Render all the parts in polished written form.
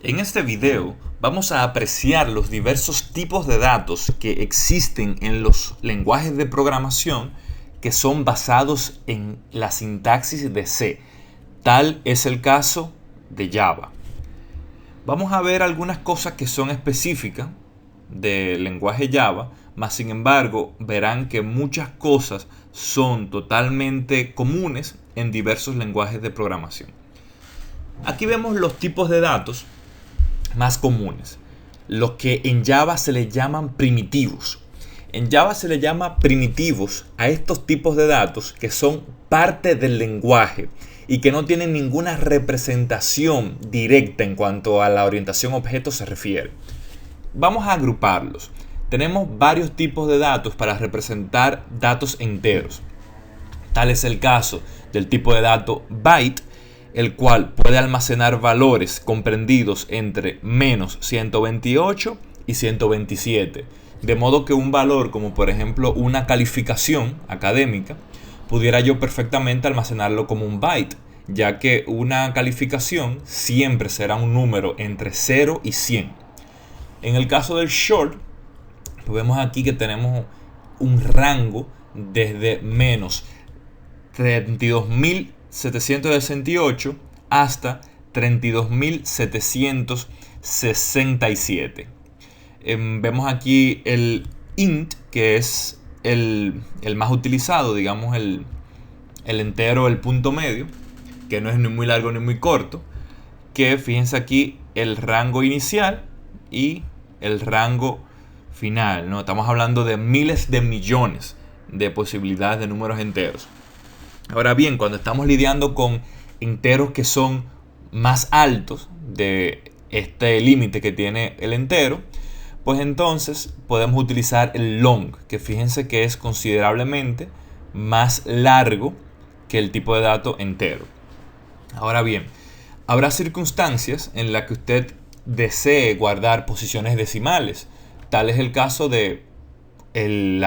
En este video vamos a apreciar los diversos tipos de datos que existen en los lenguajes de programación que son basados en la sintaxis de C. Tal es el caso de Java. Vamos a ver algunas cosas que son específicas del lenguaje Java, mas sin embargo verán que muchas cosas son totalmente comunes en diversos lenguajes de programación. Aquí vemos los tipos de datos más comunes, los que en Java se le llaman primitivos. En Java se le llama primitivos a estos tipos de datos que son parte del lenguaje y que no tienen ninguna representación directa en cuanto a la orientación objeto se refiere. Vamos a agruparlos. Tenemos varios tipos de datos para representar datos enteros. Tal es el caso del tipo de dato byte, el cual puede almacenar valores comprendidos entre menos 128 y 127. De modo que un valor como por ejemplo una calificación académica, pudiera yo perfectamente almacenarlo como un byte, ya que una calificación siempre será un número entre 0 y 100. En el caso del short, pues vemos aquí que tenemos un rango desde menos 32.768 hasta 32.767. Vemos aquí el int, que es el más utilizado, digamos el entero, el punto medio, que no es ni muy largo ni muy corto, que fíjense aquí el rango inicial y el rango final, ¿no? Estamos hablando de miles de millones de posibilidades de números enteros. Ahora bien, cuando estamos lidiando con enteros que son más altos de este límite que tiene el entero, pues entonces podemos utilizar el long, que fíjense que es considerablemente más largo que el tipo de dato entero. Ahora bien, habrá circunstancias en las que usted desee guardar posiciones decimales. Tal es el caso de el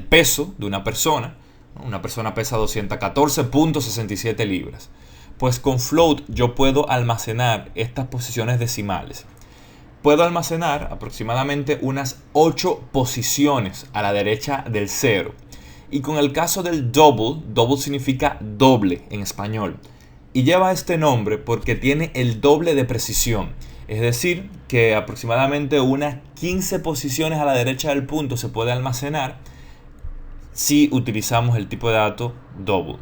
peso de una persona. Una persona pesa 214.67 libras. Pues con float yo puedo almacenar estas posiciones decimales. Puedo almacenar aproximadamente unas 8 posiciones a la derecha del 0. Y con el caso del double, double significa doble en español. Y lleva este nombre porque tiene el doble de precisión. Es decir, que aproximadamente unas 15 posiciones a la derecha del punto se puede almacenar si utilizamos el tipo de dato double.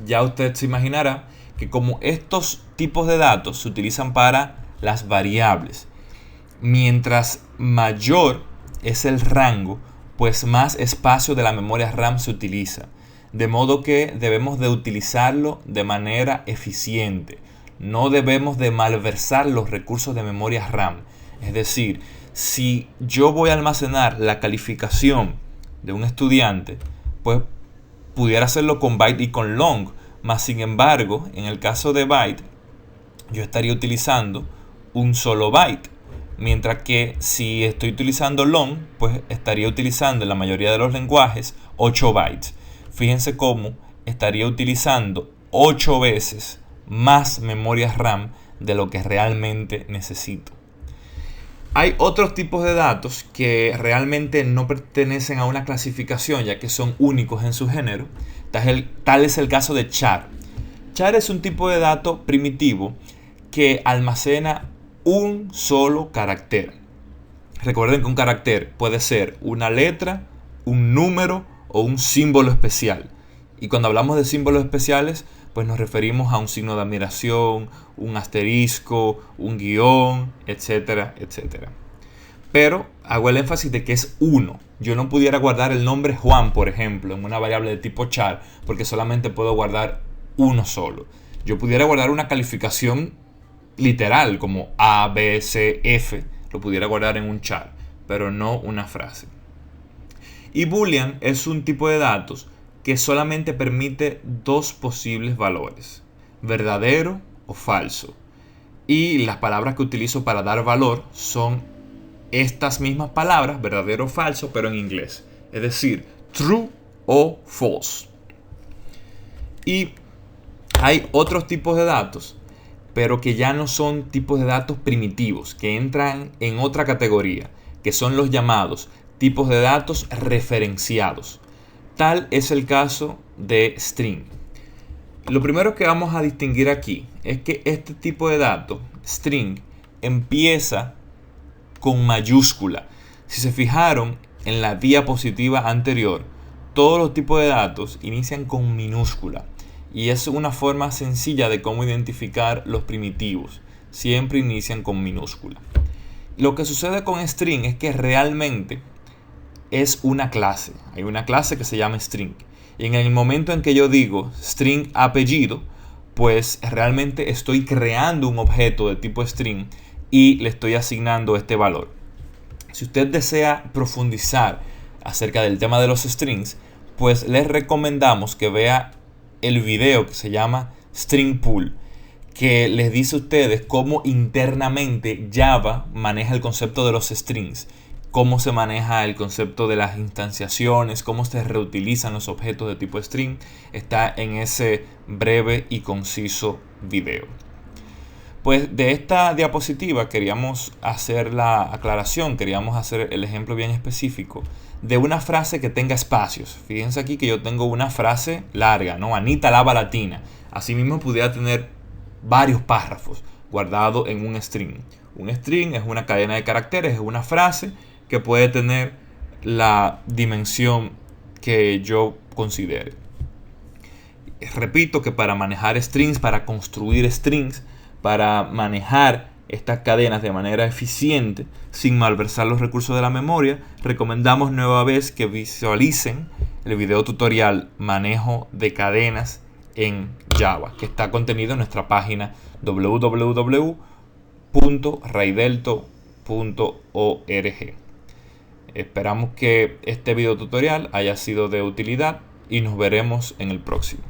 Ya usted se imaginará que como estos tipos de datos se utilizan para las variables, mientras mayor es el rango, pues más espacio de la memoria RAM se utiliza. De modo que debemos de utilizarlo de manera eficiente. No debemos de malversar los recursos de memoria RAM. Es decir, si yo voy a almacenar la calificación de un estudiante, pues pudiera hacerlo con byte y con long. Mas sin embargo, en el caso de byte, yo estaría utilizando un solo byte. Mientras que si estoy utilizando long, pues estaría utilizando en la mayoría de los lenguajes 8 bytes. Fíjense cómo estaría utilizando 8 veces más memoria RAM de lo que realmente necesito. Hay otros tipos de datos que realmente no pertenecen a una clasificación, ya que son únicos en su género. Tal es el caso de char. Char es un tipo de dato primitivo que almacena un solo carácter. Recuerden que un carácter puede ser una letra, un número o un símbolo especial. Y cuando hablamos de símbolos especiales, pues nos referimos a un signo de admiración, un asterisco, un guión, etcétera, etcétera. Pero hago el énfasis de que es uno. Yo no pudiera guardar el nombre Juan, por ejemplo, en una variable de tipo char, porque solamente puedo guardar uno solo. Yo pudiera guardar una calificación literal, como A, B, C, F, lo pudiera guardar en un char, pero no una frase. Y Boolean es un tipo de datos que solamente permite dos posibles valores, verdadero o falso. Y las palabras que utilizo para dar valor son estas mismas palabras, verdadero o falso, pero en inglés. Es decir, true o false. Y hay otros tipos de datos, pero que ya no son tipos de datos primitivos, que entran en otra categoría, que son los llamados tipos de datos referenciados. Tal es el caso de string. Lo primero que vamos a distinguir aquí es que este tipo de dato, string, empieza con mayúscula. Si se fijaron en la diapositiva anterior, todos los tipos de datos inician con minúscula. Y es una forma sencilla de cómo identificar los primitivos. Siempre inician con minúscula. Lo que sucede con string es que realmente es una clase. Hay una clase que se llama string. Y en el momento en que yo digo string apellido, pues realmente estoy creando un objeto de tipo string y le estoy asignando este valor. Si usted desea profundizar acerca del tema de los strings, pues les recomendamos que vea el video que se llama String Pool, que les dice a ustedes cómo internamente Java maneja el concepto de los strings, cómo se maneja el concepto de las instanciaciones, cómo se reutilizan los objetos de tipo string. Está en ese breve y conciso video. Pues de esta diapositiva queríamos hacer la aclaración, queríamos hacer el ejemplo bien específico de una frase que tenga espacios. Fíjense aquí que yo tengo una frase larga, ¿no? Anita lava la tina. Asimismo pudiera tener varios párrafos guardados en un string. Un string es una cadena de caracteres, es una frase que puede tener la dimensión que yo considere. Repito que para manejar strings, para construir strings, para manejar estas cadenas de manera eficiente sin malversar los recursos de la memoria, recomendamos nueva vez que visualicen el video tutorial Manejo de cadenas en Java, que está contenido en nuestra página www.raidelto.org. Esperamos que este video tutorial haya sido de utilidad y nos veremos en el próximo.